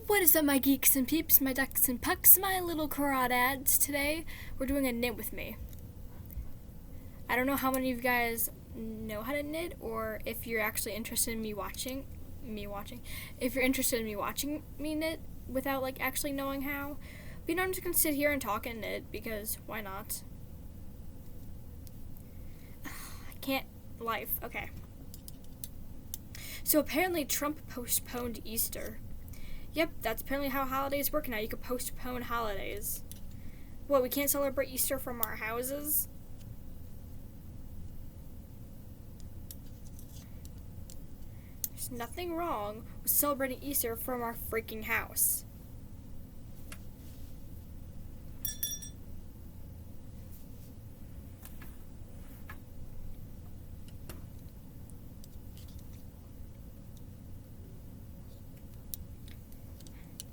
What is up, my geeks and peeps, my ducks and pucks, my little crawdads? Today, we're doing a knit with me. I don't know how many of you guys know how to knit, or if you're actually interested in me watching. If you're interested in me watching me knit without, like, actually knowing how. But, you know, I'm just gonna sit here and talk and knit, because why not? I can't. Life. Okay. So, apparently, Trump postponed Easter. Yep, that's apparently how holidays work now. You can postpone holidays. What, we can't celebrate Easter from our houses? There's nothing wrong with celebrating Easter from our freaking house.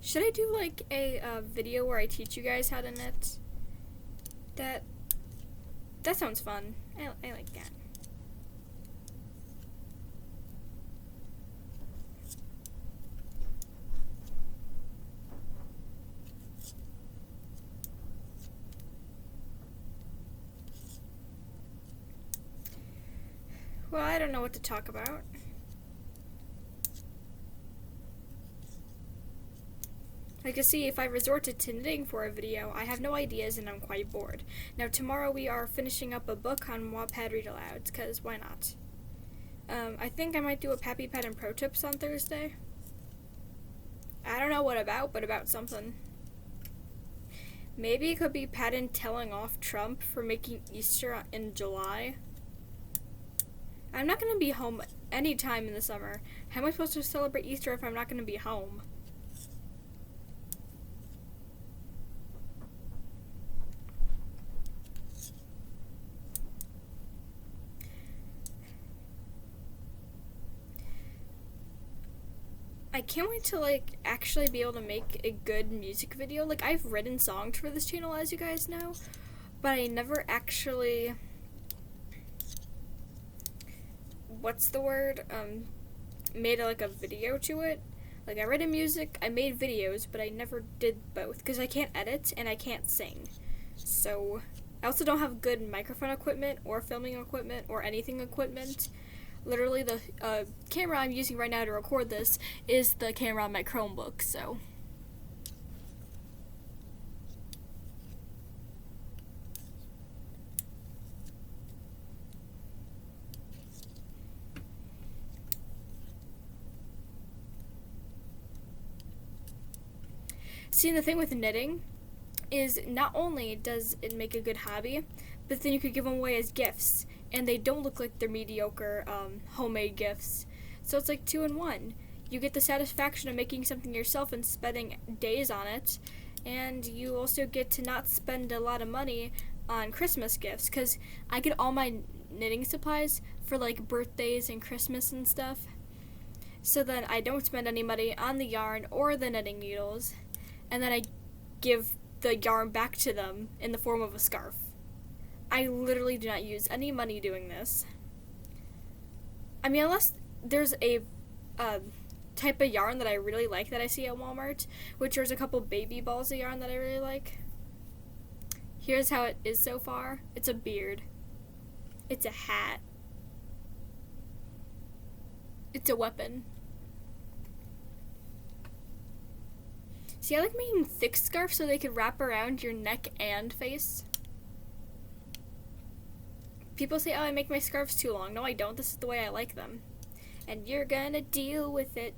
Should I do like a video where I teach you guys how to knit? That sounds fun. I like that. Well, I don't know what to talk about. Like, you see, if I resorted to knitting for a video, I have no ideas and I'm quite bored. Now, tomorrow we are finishing up a book on Wattpad read-alouds, because why not? I think I might do a Pappy Pad and Pro Tips on Thursday. I don't know what about, but about something. Maybe it could be Patton telling off Trump for making Easter in July. I'm not going to be home anytime in the summer. How am I supposed to celebrate Easter if I'm not going to be home? I can't wait to, like, actually be able to make a good music video. Like, I've written songs for this channel, as you guys know, but I never actually, made, like, a video to it. Like, I written music, I made videos, but I never did both, because I can't edit and I can't sing. So, I also don't have good microphone equipment, or filming equipment, or anything equipment. Literally, the camera I'm using right now to record this is the camera on my Chromebook, so. See, the thing with knitting is not only does it make a good hobby, but then you could give them away as gifts. And they don't look like they're mediocre homemade gifts. So it's like 2 in 1. You get the satisfaction of making something yourself and spending days on it. And you also get to not spend a lot of money on Christmas gifts. Because I get all my knitting supplies for like birthdays and Christmas and stuff. So then I don't spend any money on the yarn or the knitting needles. And then I give the yarn back to them in the form of a scarf. I literally do not use any money doing this. I mean, unless there's a type of yarn that I really like that I see at Walmart, which there's a couple baby balls of yarn that I really like. Here's how it is so far. It's a beard. It's a hat. It's a weapon. See, I like making thick scarves so they could wrap around your neck and face. People say, oh, I make my scarves too long. No, I don't. This is the way I like them. And you're gonna deal with it.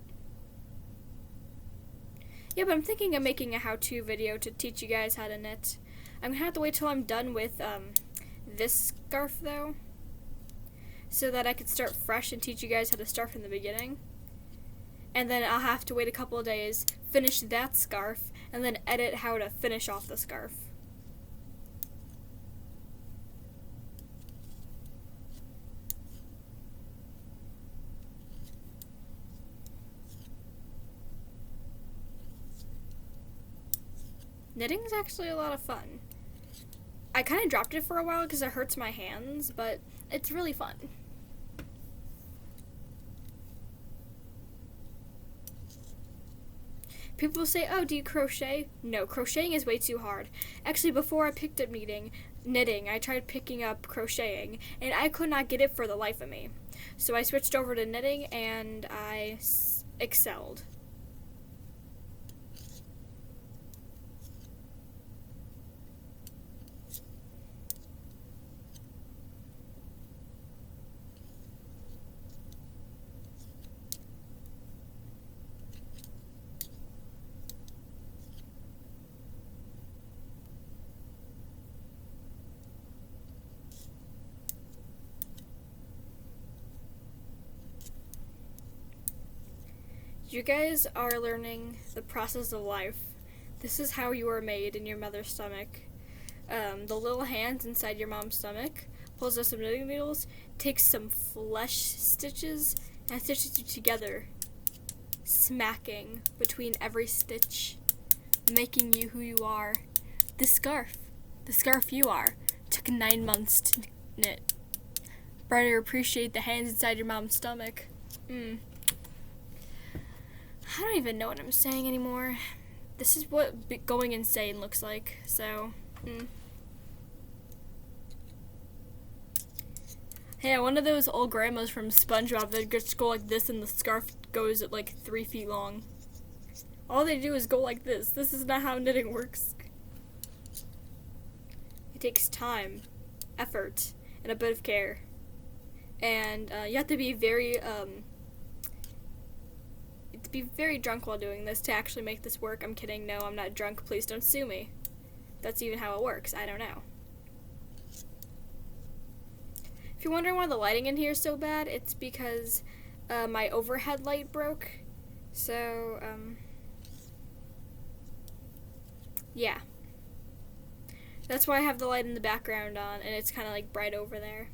Yeah, but I'm thinking of making a how-to video to teach you guys how to knit. I'm gonna have to wait till I'm done with this scarf, though, so that I could start fresh and teach you guys how to start from the beginning. And then I'll have to wait a couple of days, finish that scarf, and then edit how to finish off the scarf. Knitting is actually a lot of fun. I kind of dropped it for a while because it hurts my hands, but it's really fun. People say, oh, do you crochet? No, crocheting is way too hard. Actually, before I picked up knitting, I tried picking up crocheting, and I could not get it for the life of me. So I switched over to knitting, and I excelled. You guys are learning the process of life. This is how you are made in your mother's stomach. The little hands inside your mom's stomach pulls out some knitting needles, takes some flesh stitches, and stitches you together, smacking between every stitch, making you who you are. The scarf you are, took 9 months to knit. Better appreciate the hands inside your mom's stomach. I don't even know what I'm saying anymore. This is what going insane looks like, so, Yeah, one of those old grandmas from SpongeBob that gets to go like this and the scarf goes at like 3 feet long. All they do is go like this. This is not how knitting works. It takes time, effort, and a bit of care. And you have to be very drunk while doing this to actually make this work. I'm kidding. No, I'm not drunk. Please don't sue me. That's even how it works. I don't know. If you're wondering why the lighting in here is so bad, it's because my overhead light broke. So, yeah. That's why I have the light in the background on, and it's kind of like bright over there.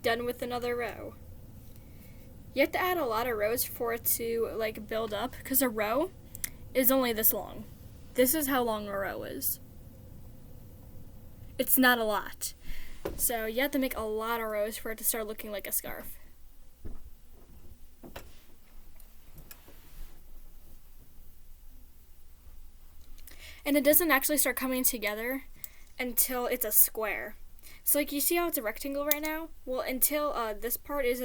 Done with another row. You have to add a lot of rows for it to like build up, because a row is only this long. This is how long a row is. It's not a lot. So you have to make a lot of rows for it to start looking like a scarf. And it doesn't actually start coming together until it's a square. So like you see how it's a rectangle right now? Well, until this part is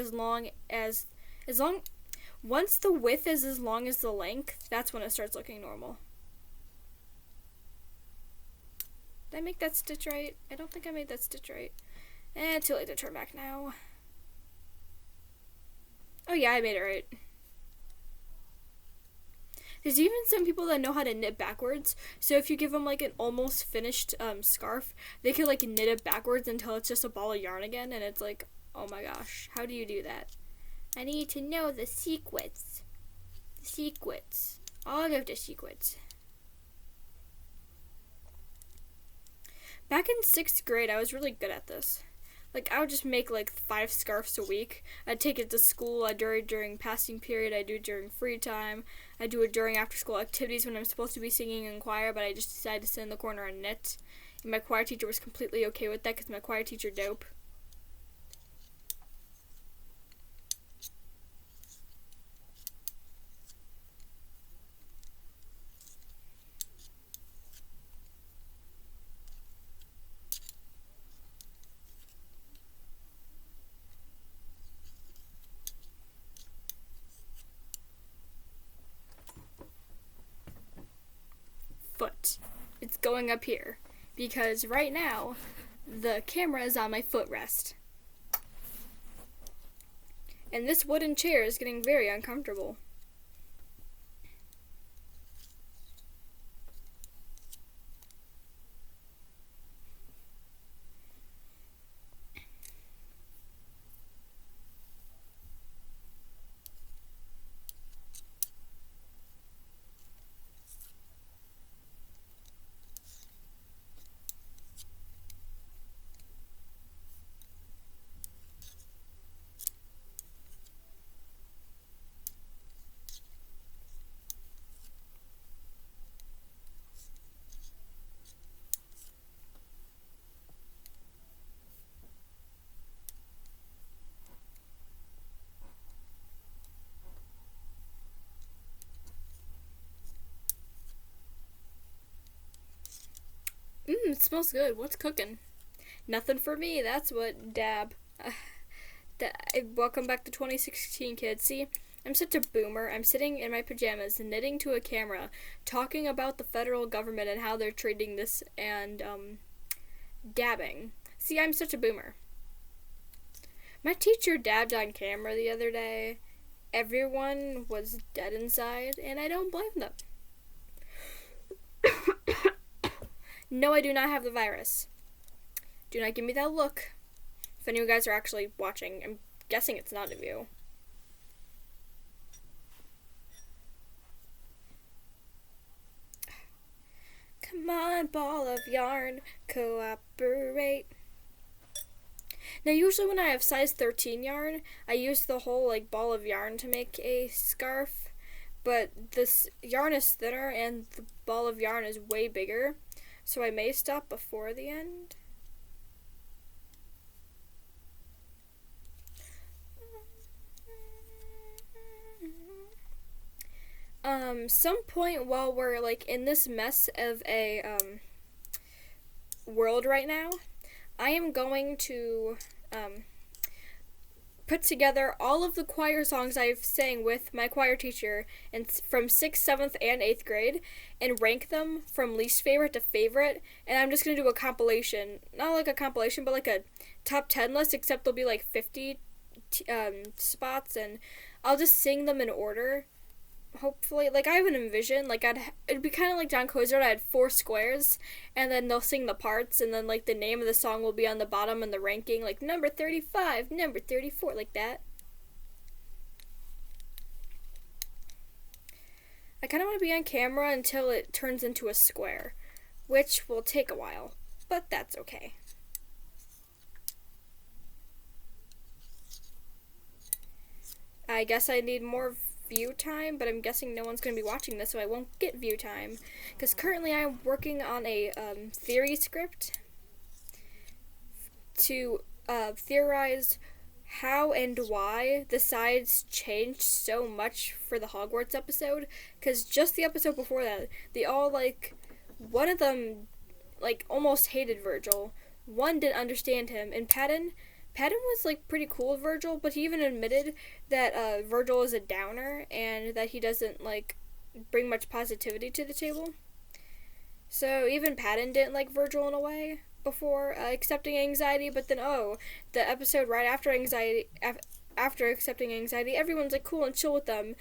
once the width is as long as the length, that's when it starts looking normal. Did I make that stitch right? I don't think I made that stitch right. Too late to turn back now. Oh yeah, I made it right. There's even some people that know how to knit backwards. So if you give them like an almost finished scarf, they can like knit it backwards until it's just a ball of yarn again. And it's like, oh my gosh, how do you do that? I need to know the secrets. All of the secrets. Back in 6th grade, I was really good at this. Like, I would just make like 5 scarves a week. I'd take it to school. I'd do it during passing period. I'd do it during free time. I'd do it during after-school activities when I'm supposed to be singing in choir, but I just decided to sit in the corner and knit. And my choir teacher was completely okay with that because my choir teacher dope. Foot. It's going up here because right now the camera is on my footrest. And this wooden chair is getting very uncomfortable. It smells good. What's cooking? Nothing for me. That's what dab. Welcome back to 2016, kids. See, I'm such a boomer. I'm sitting in my pajamas, knitting to a camera, talking about the federal government and how they're treating this, and dabbing. See, I'm such a boomer. My teacher dabbed on camera the other day. Everyone was dead inside, and I don't blame them. No, I do not have the virus. Do not give me that look. If any of you guys are actually watching, I'm guessing it's none of you. Come on, ball of yarn, cooperate. Now, usually when I have size 13 yarn, I use the whole ball of yarn to make a scarf, but this yarn is thinner and the ball of yarn is way bigger, so I may stop before the end. Some point while we're in this mess of a world right now, I am going to put together all of the choir songs I've sang with my choir teacher from 6th, 7th, and 8th grade, and rank them from least favorite to favorite. And I'm just going to do a compilation, not a compilation, but a top 10 list, except there'll be 50 spots, and I'll just sing them in order. Hopefully, I have an envision, it'd be kind of like John Kozer. I had 4 squares, and then they'll sing the parts, and then, the name of the song will be on the bottom and the ranking, number 35, number 34, like that. I kind of want to be on camera until it turns into a square, which will take a while, but that's okay. I guess I need more view time, but I'm guessing no one's going to be watching this, so I won't get view time, because currently I'm working on a theory script to theorize how and why the sides changed so much for the Hogwarts episode, because just the episode before that, they all, one of them, almost hated Virgil, one didn't understand him, and Patton was, pretty cool with Virgil, but he even admitted that Virgil is a downer and that he doesn't, bring much positivity to the table. So even Patton didn't like Virgil in a way before accepting anxiety, but then, the episode right after after accepting anxiety, everyone's, cool and chill with them.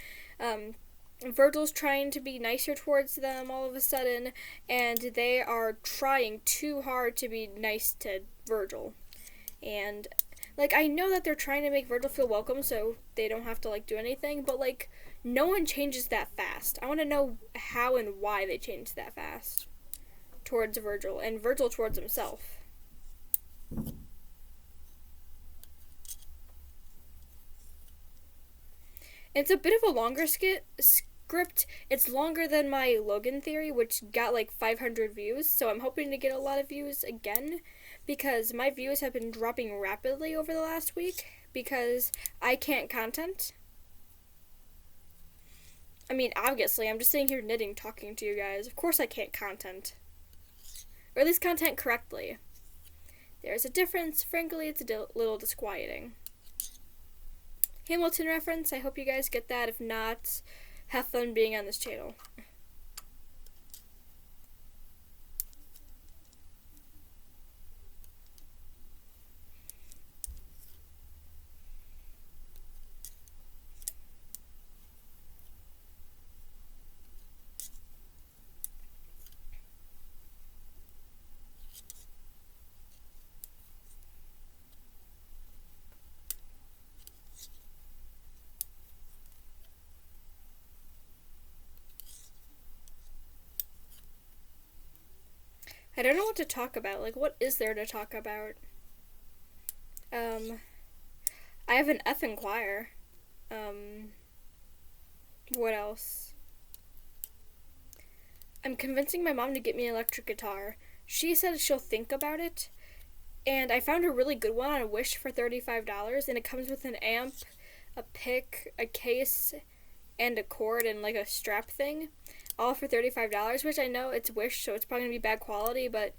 Virgil's trying to be nicer towards them all of a sudden, and they are trying too hard to be nice to Virgil. And, I know that they're trying to make Virgil feel welcome so they don't have to, do anything, but, no one changes that fast. I want to know how and why they changed that fast towards Virgil, and Virgil towards himself. It's a bit of a longer script. It's longer than my Logan theory, which got, 500 views, so I'm hoping to get a lot of views again, because my views have been dropping rapidly over the last week because I can't content. I mean, obviously, I'm just sitting here knitting, talking to you guys. Of course I can't content. Or at least content correctly. There's a difference. Frankly, it's a little disquieting. Hamilton reference, I hope you guys get that. If not, have fun being on this channel. I don't know what to talk about. What is there to talk about? I have an F in choir. What else? I'm convincing my mom to get me an electric guitar. She said she'll think about it, and I found a really good one on Wish for $35, and it comes with an amp, a pick, a case, and a cord, and a strap thing, all for $35, which I know it's Wish, so it's probably going to be bad quality, but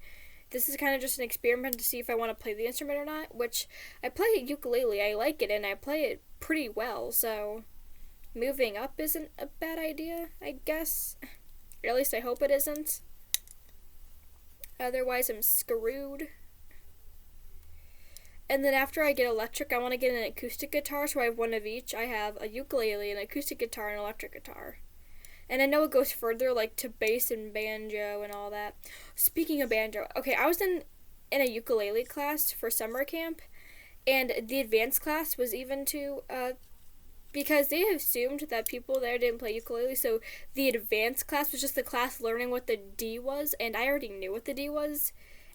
this is kind of just an experiment to see if I want to play the instrument or not, which I play ukulele. I like it and I play it pretty well, so moving up isn't a bad idea, I guess. Or at least I hope it isn't. Otherwise, I'm screwed. And then after I get electric, I want to get an acoustic guitar, so I have one of each. I have a ukulele, an acoustic guitar, and an electric guitar. And I know it goes further, like to bass and banjo and all that. Speaking of banjo, okay, I was in a ukulele class for summer camp, and the advanced class was even to, because they assumed that people there didn't play ukulele, so the advanced class was just the class learning what the D was, and I already knew what the D was,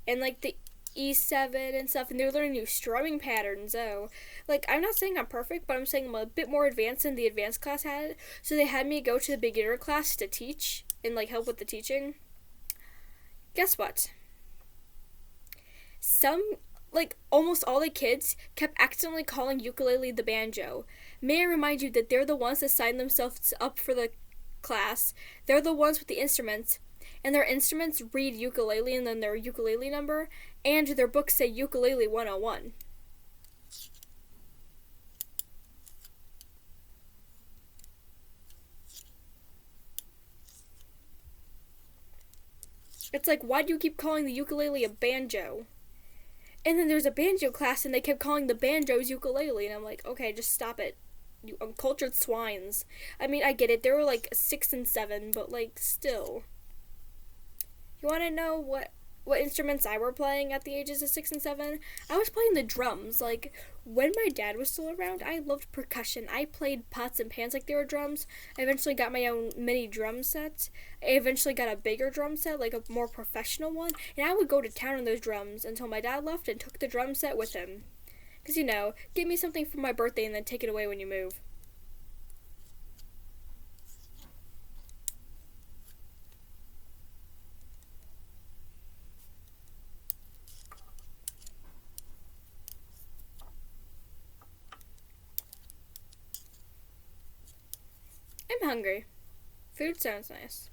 and like the E7 and stuff, and they were learning new strumming patterns. Oh, like, I'm not saying I'm perfect, but I'm saying I'm a bit more advanced than the advanced class had, so they had me go to the beginner class to teach and like help with the teaching. Guess what? Like almost all the kids kept accidentally calling ukulele the banjo. May I remind you that they're the ones that signed themselves up for the class. They're the ones with the instruments, and their instruments read ukulele and then their ukulele number, and their books say ukulele 101. It's like, why do you keep calling the ukulele a banjo? And then there's a banjo class and they kept calling the banjos ukulele, and I'm like, okay, just stop it. You uncultured swines. I mean, I get it, they were like 6 and 7, but like, still. You want to know what instruments I were playing at the ages of 6 and 7? I was playing the drums. Like, when my dad was still around, I loved percussion. I played pots and pans like they were drums. I eventually got my own mini drum set. I eventually got a bigger drum set, like a more professional one, and I would go to town on those drums until my dad left and took the drum set with him. Because, you know, give me something for my birthday and then take it away when you move. I'm hungry. Food sounds nice.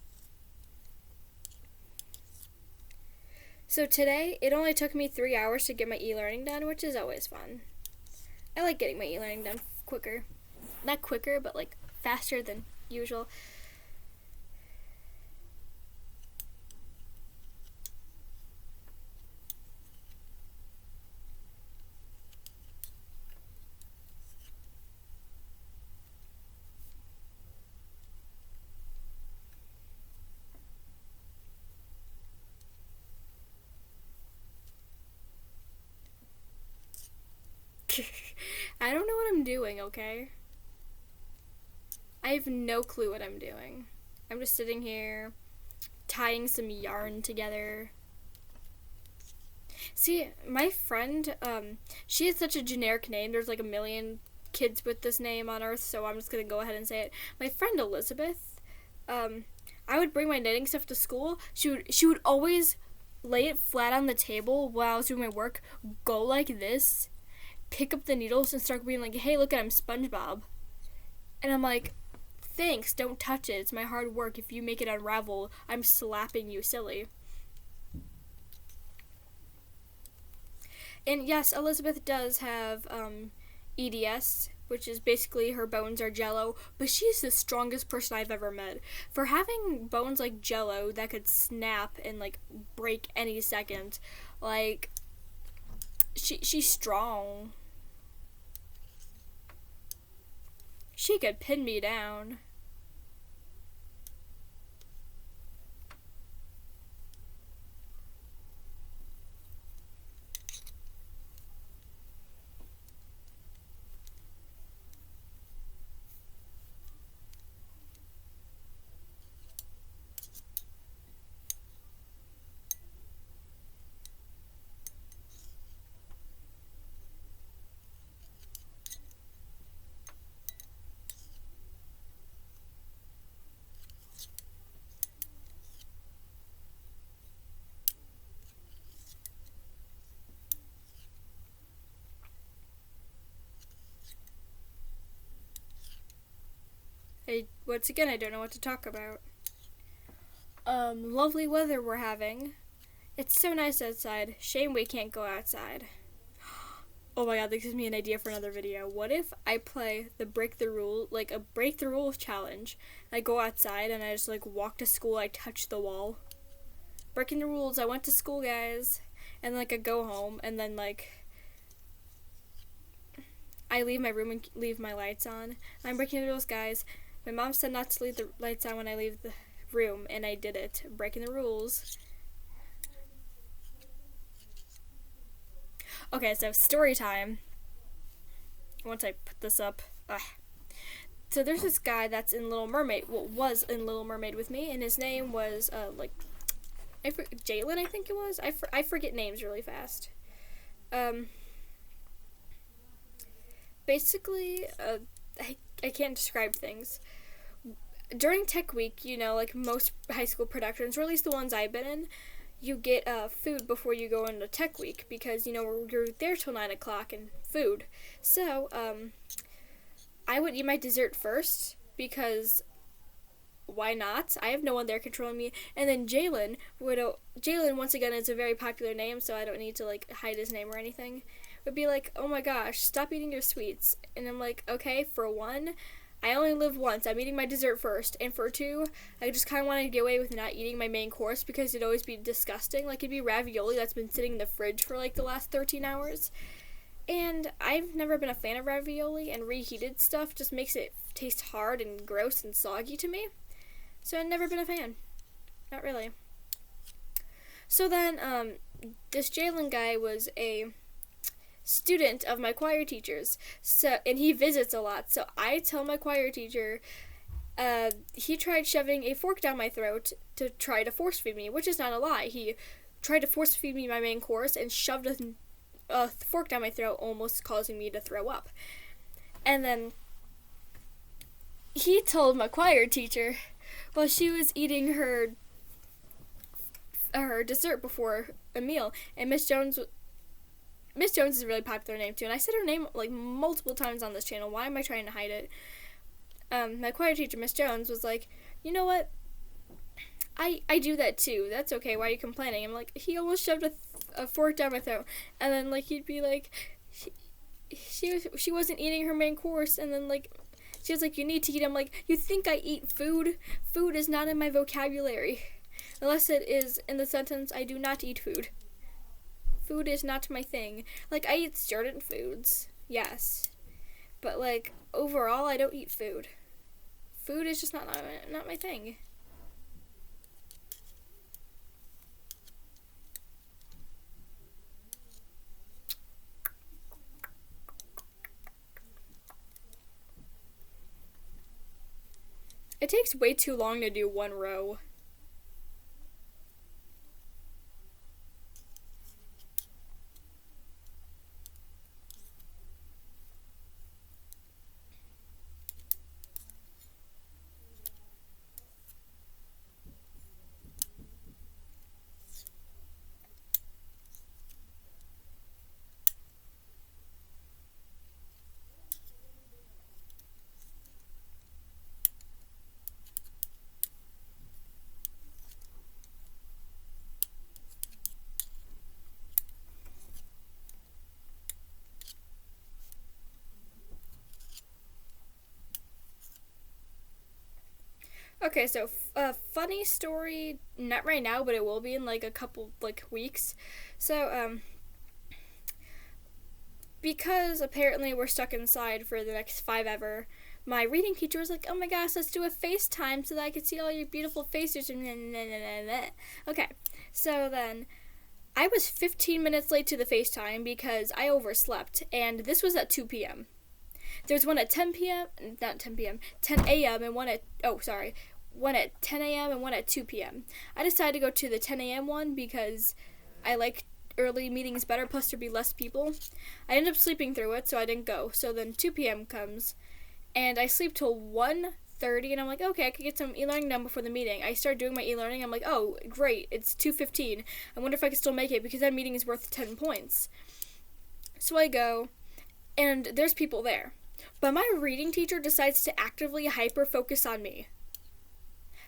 So today, it only took me 3 hours to get my e-learning done, which is always fun. I like getting my e-learning done quicker. Not quicker, but like faster than usual. I don't know what I'm doing, okay? I have no clue what I'm doing. I'm just sitting here, tying some yarn together. See, my friend, she has such a generic name. There's like a million kids with this name on Earth, so I'm just gonna go ahead and say it. My friend Elizabeth, I would bring my knitting stuff to school. She would always lay it flat on the table while I was doing my work, go like this, pick up the needles and start being like, hey, look at, I'm SpongeBob. And I'm like, thanks, don't touch it. It's my hard work. If you make it unravel, I'm slapping you silly. And yes, Elizabeth does have EDS, which is basically her bones are jello, but she's the strongest person I've ever met. For having bones like jello that could snap and like break any second, like, she's strong. She could pin me down. Once again, I don't know what to talk about. Lovely weather we're having. It's so nice outside. Shame we can't go outside. Oh my god, this gives me an idea for another video. What if I play the break the rule, like a break the rules challenge? I go outside and I just like walk to school, I touch the wall. Breaking the rules, I went to school, guys. And like I go home and then like I leave my room and leave my lights on. I'm breaking the rules, guys. My mom said not to leave the lights on when I leave the room, and I did it. Breaking the rules. Okay, so story time. Once I put this up. So there's this guy that's in Little Mermaid, well, was in Little Mermaid with me, and his name was, Jalen, I think it was? I forget names really fast. Basically, I can't describe things. During Tech Week, you know, like most high school productions, or at least the ones I've been in, you get food before you go into Tech Week because, you know, you're there till 9 o'clock and food. So, I would eat my dessert first because why not? I have no one there controlling me. And then Jalen, once again, is a very popular name, so I don't need to, like, hide his name or anything, would be like, oh my gosh, stop eating your sweets. And I'm like, okay, for one, I only live once. I'm eating my dessert first. And for two, I just kind of wanted to get away with not eating my main course because it'd always be disgusting. Like, it'd be ravioli that's been sitting in the fridge for, like, the last 13 hours. And I've never been a fan of ravioli, and reheated stuff just makes it taste hard and gross and soggy to me. So I've never been a fan. Not really. So then, this Jalen guy was a student of my choir teacher's, and he visits a lot. So I tell my choir teacher, he tried shoving a fork down my throat to try to force feed me, which is not a lie. He tried to force feed me my main course and shoved a fork down my throat, almost causing me to throw up. And then he told my choir teacher while she was eating her dessert before a meal, and Miss Jones is a really popular name too, and I said her name like multiple times on this channel. Why am I trying to hide it? My choir teacher, Miss Jones, was like, you know what? I do that too. That's okay. Why are you complaining? I'm like, he almost shoved a fork down my throat, and then like he'd be like, she wasn't eating her main course, and then like she was like, you need to eat. I'm like, you think I eat food? Food is not in my vocabulary, unless it is in the sentence, I do not eat food. Food is not my thing. Like, I eat certain foods, yes, but like overall, I don't eat food. Food is just not my thing. It takes way too long to do one row. Okay, so funny story, not right now, but it will be in like a couple like weeks. So because apparently we're stuck inside for the next 5 ever, my reading teacher was like, oh my gosh, let's do a FaceTime so that I can see all your beautiful faces. Okay, so then I was 15 minutes late to the FaceTime because I overslept, and this was at 2 p.m. There's one at 10 p.m., not 10 p.m., 10 a.m. and one at 10 a.m. and one at 2 p.m. I decided to go to the 10 a.m. one because I like early meetings better, plus there'd be less people. I ended up sleeping through it, so I didn't go. So then 2 p.m. comes, and I sleep till 1:30, and I'm like, okay, I could get some e-learning done before the meeting. I start doing my e-learning, I'm like, oh, great, it's 2:15. I wonder if I can still make it because that meeting is worth 10 points. So I go, and there's people there. But my reading teacher decides to actively hyper-focus on me.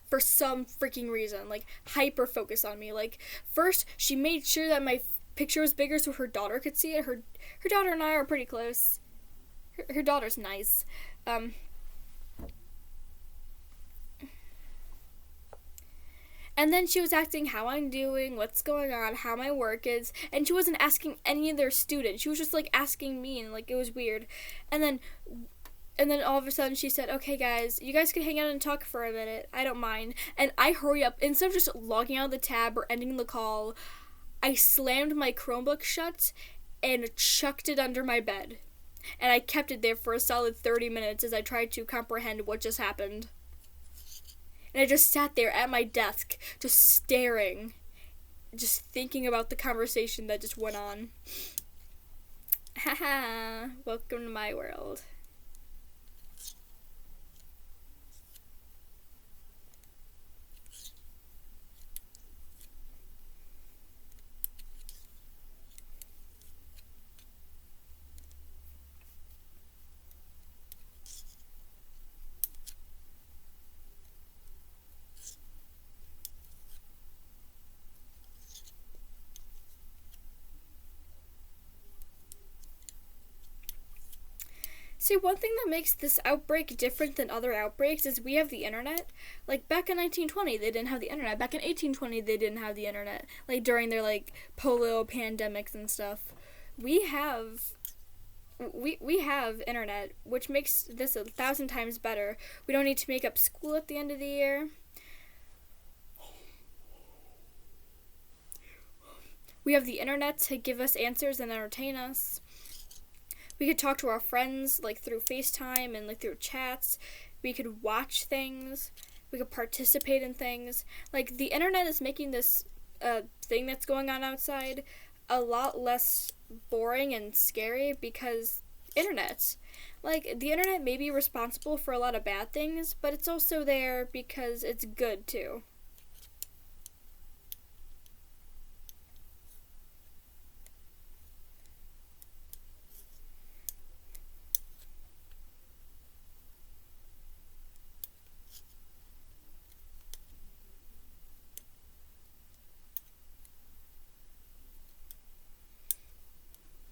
for some freaking reason, like hyper focus on me. Like first she made sure that my picture was bigger so her daughter could see it. Her daughter and I are pretty close. Her daughter's nice. And then she was asking how I'm doing, what's going on, how my work is, and she wasn't asking any of their students. She was just like asking me, and like it was weird. And then all of a sudden she said, "Okay guys, you guys can hang out and talk for a minute. I don't mind." And I hurry up. Instead of just logging out of the tab or ending the call, I slammed my Chromebook shut and chucked it under my bed. And I kept it there for a solid 30 minutes as I tried to comprehend what just happened. And I just sat there at my desk, just staring, just thinking about the conversation that just went on. Haha, welcome to my world. See, one thing that makes this outbreak different than other outbreaks is we have the internet. Like, back in 1920, they didn't have the internet. Back in 1820, they didn't have the internet. Like, during their, like, polio pandemics and stuff. We have internet, which makes this 1,000 times better. We don't need to make up school at the end of the year. We have the internet to give us answers and entertain us. We could talk to our friends, like, through FaceTime and, like, through chats. We could watch things. We could participate in things. Like, the internet is making this thing that's going on outside a lot less boring and scary because internet. Like, the internet may be responsible for a lot of bad things, but it's also there because it's good, too.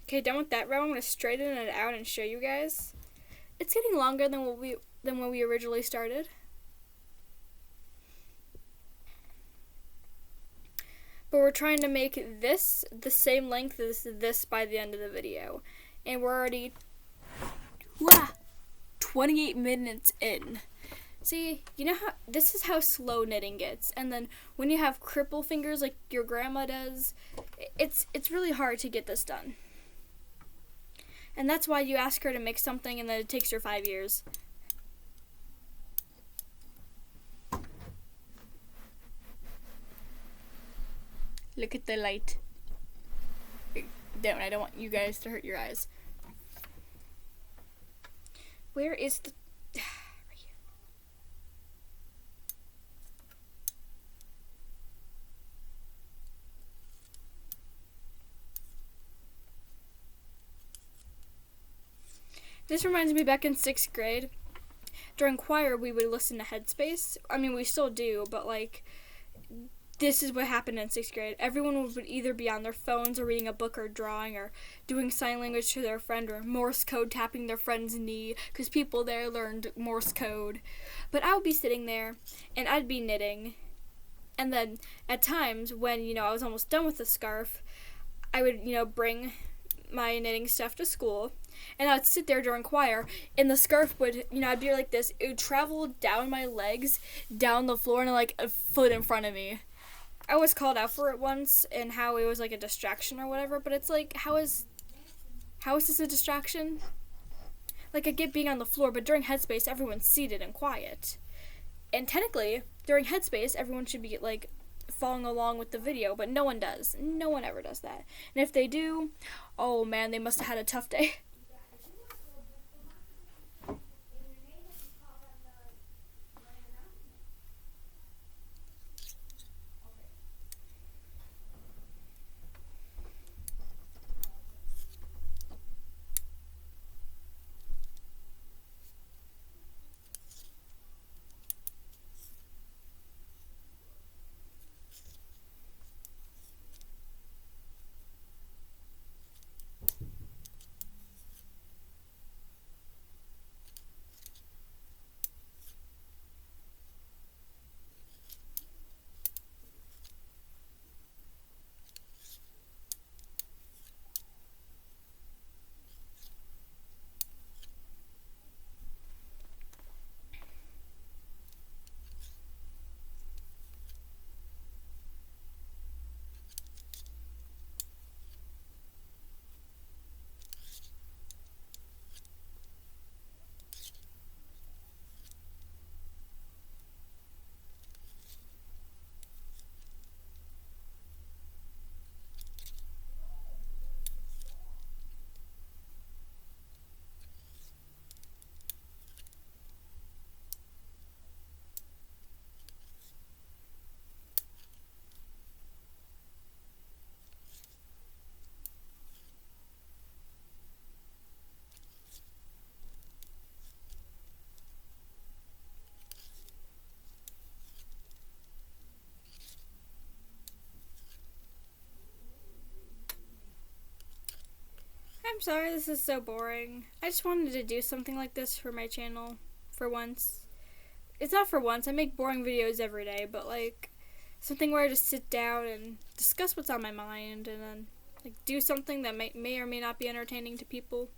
Okay, done with that row. I'm gonna straighten it out and show you guys. It's getting longer than when we originally started. But we're trying to make this the same length as this by the end of the video. And we're already 28 minutes in. See, you know how this is how slow knitting gets. And then when you have cripple fingers like your grandma does, it's really hard to get this done. And that's why you ask her to make something and then it takes her 5 years. Look at the light. I don't want you guys to hurt your eyes. Where is the... right here. This reminds me back in 6th grade. During choir, we would listen to Headspace. I mean, we still do, but like, this is what happened in 6th grade. Everyone would either be on their phones or reading a book or drawing or doing sign language to their friend or Morse code tapping their friend's knee because people there learned Morse code. But I would be sitting there and I'd be knitting. And then at times when, I was almost done with the scarf, I would, bring my knitting stuff to school. And I'd sit there during choir, and the scarf would, I'd be like this. It would travel down my legs, down the floor, and like a foot in front of me. I was called out for it once, and how it was like a distraction or whatever, but it's like, how is this a distraction? Like, I get being on the floor, but during Headspace, everyone's seated and quiet. And technically, during Headspace, everyone should be, like, following along with the video, but no one does. No one ever does that. And if they do, oh man, they must have had a tough day. I'm sorry this is so boring. I just wanted to do something like this for my channel for once. It's not for once. I make boring videos every day, but like something where I just sit down and discuss what's on my mind and then like do something that may or may not be entertaining to people.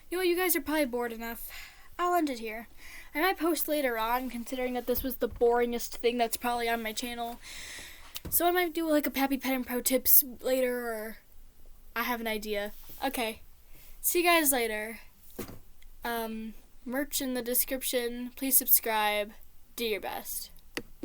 You know, you guys are probably bored enough. I'll end it here. I might post later on, considering that this was the boringest thing that's probably on my channel. So I might do like a Pappy Pet and Pro Tips later, or I have an idea. Okay. See you guys later. Merch in the description. Please subscribe. Do your best.